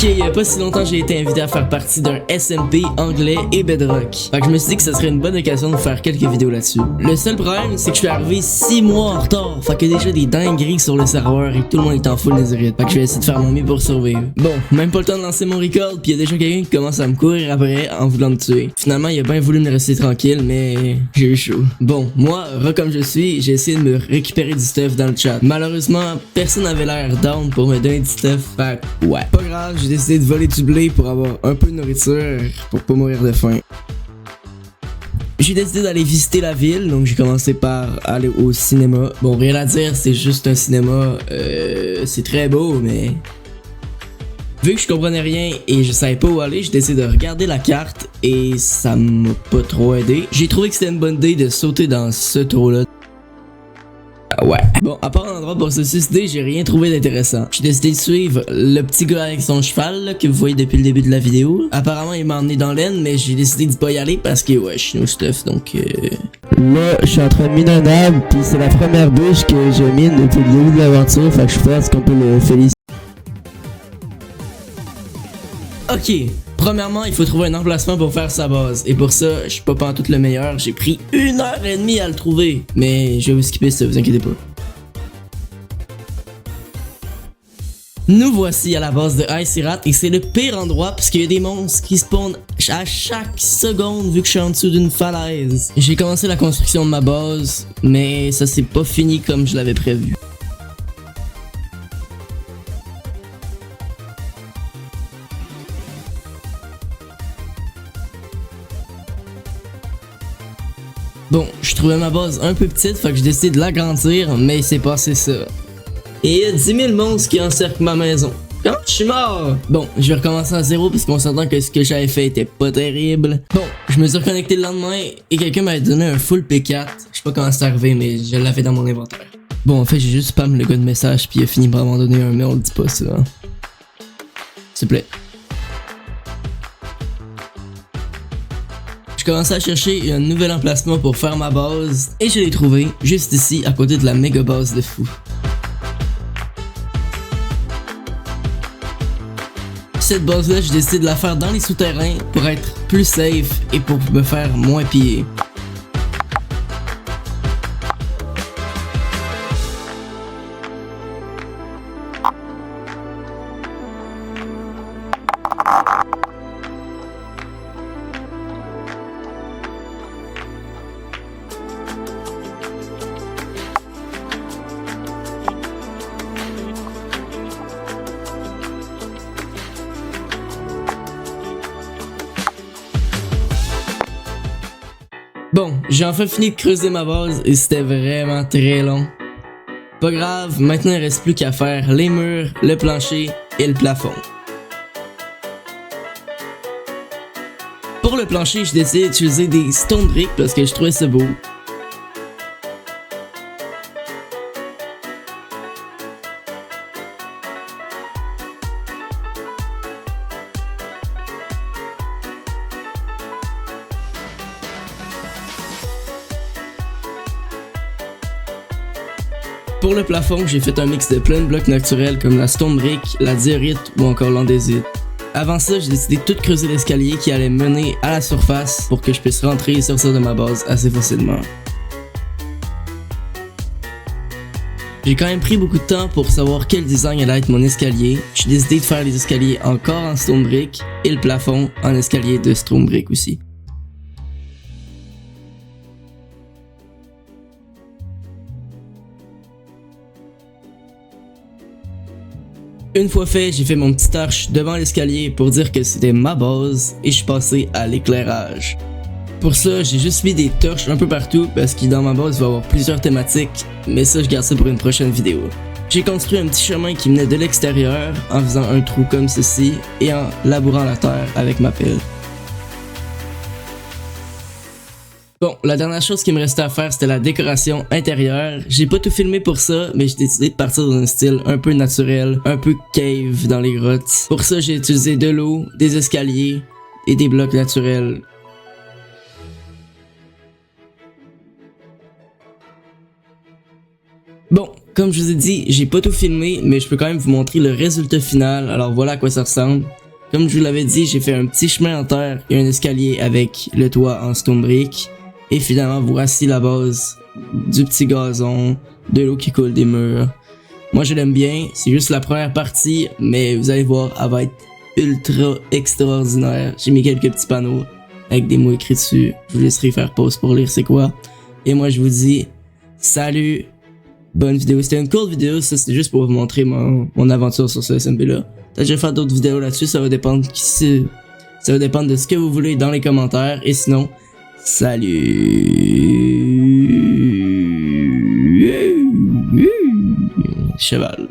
Ok, il y a pas si longtemps j'ai été invité à faire partie d'un SMP anglais et Bedrock. Fait que je me suis dit que ça serait une bonne occasion de faire quelques vidéos là-dessus. Le seul problème, c'est que je suis arrivé 6 mois en retard. Fait que déjà des dingueries sur le serveur et tout le monde est en full netherite. Fait que je vais essayer de faire mon mieux pour survivre. Bon, même pas le temps de lancer mon record, puis il y a déjà quelqu'un qui commence à me courir après en voulant me tuer. Finalement, il a bien voulu me rester tranquille, mais j'ai eu chaud. Bon, moi, comme je suis, j'ai essayé de me récupérer du stuff dans le chat. Malheureusement, personne n'avait l'air down pour me donner du stuff. Fait que, ouais. Pas grave, j'ai décidé de voler du blé pour avoir un peu de nourriture pour pas mourir de faim. J'ai décidé d'aller visiter la ville, donc j'ai commencé par aller au cinéma. Bon, rien à dire, c'est juste un cinéma, c'est très beau, mais... Vu que je comprenais rien et je savais pas où aller, j'ai décidé de regarder la carte et ça m'a pas trop aidé. J'ai trouvé que c'était une bonne idée de sauter dans ce trou-là. Ouais. Bon, à part un endroit pour se suicider, j'ai rien trouvé d'intéressant. J'ai décidé de suivre le petit gars avec son cheval là, que vous voyez depuis le début de la vidéo. Apparemment, il m'a emmené dans l'aine, mais j'ai décidé de pas y aller parce que ouais, je suis no stuff, donc Là, je suis en train de miner un arbre, puis c'est la première bûche que je mine depuis le début de l'aventure, fait que je pense qu'on peut le féliciter. Ok, premièrement, il faut trouver un emplacement pour faire sa base. Et pour ça, je suis pas pantoute le meilleur. J'ai pris 1h30 à le trouver. Mais je vais vous skipper ça, vous inquiétez pas. Nous voici à la base de Icirat et c'est le pire endroit parce qu'il y a des monstres qui spawnent à chaque seconde vu que je suis en dessous d'une falaise. J'ai commencé la construction de ma base, mais ça s'est pas fini comme je l'avais prévu. Bon, je trouvais ma base un peu petite, fait que j'ai décidé de l'agrandir, mais il s'est passé ça. Et il y a 10 000 monstres qui encerclent ma maison. Quand je suis mort! Bon, je vais recommencer à zéro parce qu'on s'entend que ce que j'avais fait était pas terrible. Bon, je me suis reconnecté le lendemain et quelqu'un m'avait donné un full P4. Je sais pas comment c'est arrivé, mais je l'avais dans mon inventaire. Bon, en fait, j'ai juste spam le gars de message puis il a fini par m'en donner un, mais on le dit pas ça. Hein. S'il te plaît. Je commençais à chercher un nouvel emplacement pour faire ma base et je l'ai trouvé juste ici à côté de la méga base de fou. Cette base là, j'ai décidé de la faire dans les souterrains pour être plus safe et pour me faire moins piller. Bon, j'ai enfin fini de creuser ma base et c'était vraiment très long. Pas grave, maintenant il reste plus qu'à faire les murs, le plancher et le plafond. Pour le plancher, j'ai décidé d'utiliser des stone bricks parce que je trouvais ça beau. Pour le plafond, j'ai fait un mix de plein de blocs naturels comme la stone brick, la diorite ou encore l'andésite. Avant ça, j'ai décidé de tout creuser l'escalier qui allait mener à la surface pour que je puisse rentrer et sortir de ma base assez facilement. J'ai quand même pris beaucoup de temps pour savoir quel design allait être mon escalier. J'ai décidé de faire les escaliers encore en stone brick et le plafond en escalier de stone brick aussi. Une fois fait, j'ai fait mon petit torche devant l'escalier pour dire que c'était ma base et je suis passé à l'éclairage. Pour ça, j'ai juste mis des torches un peu partout parce que dans ma base, il va y avoir plusieurs thématiques, mais ça, je garde ça pour une prochaine vidéo. J'ai construit un petit chemin qui venait de l'extérieur en faisant un trou comme ceci et en labourant la terre avec ma pelle. Bon, la dernière chose qui me restait à faire, c'était la décoration intérieure. J'ai pas tout filmé pour ça, mais j'ai décidé de partir dans un style un peu naturel, un peu cave dans les grottes. Pour ça, j'ai utilisé de l'eau, des escaliers et des blocs naturels. Bon, comme je vous ai dit, j'ai pas tout filmé, mais je peux quand même vous montrer le résultat final. Alors voilà à quoi ça ressemble. Comme je vous l'avais dit, j'ai fait un petit chemin en terre et un escalier avec le toit en stone brick. Et finalement, voici la base du petit gazon, de l'eau qui coule des murs. Moi, je l'aime bien. C'est juste la première partie, mais vous allez voir, elle va être ultra extraordinaire. J'ai mis quelques petits panneaux avec des mots écrits dessus. Je vous laisserai faire pause pour lire c'est quoi. Et moi, je vous dis salut, bonne vidéo. C'était une courte vidéo, ça c'était juste pour vous montrer mon aventure sur ce SMP là. Peut-être que je vais faire d'autres vidéos là-dessus, ça va dépendre de ce que vous voulez dans les commentaires. Et sinon, salut cheval.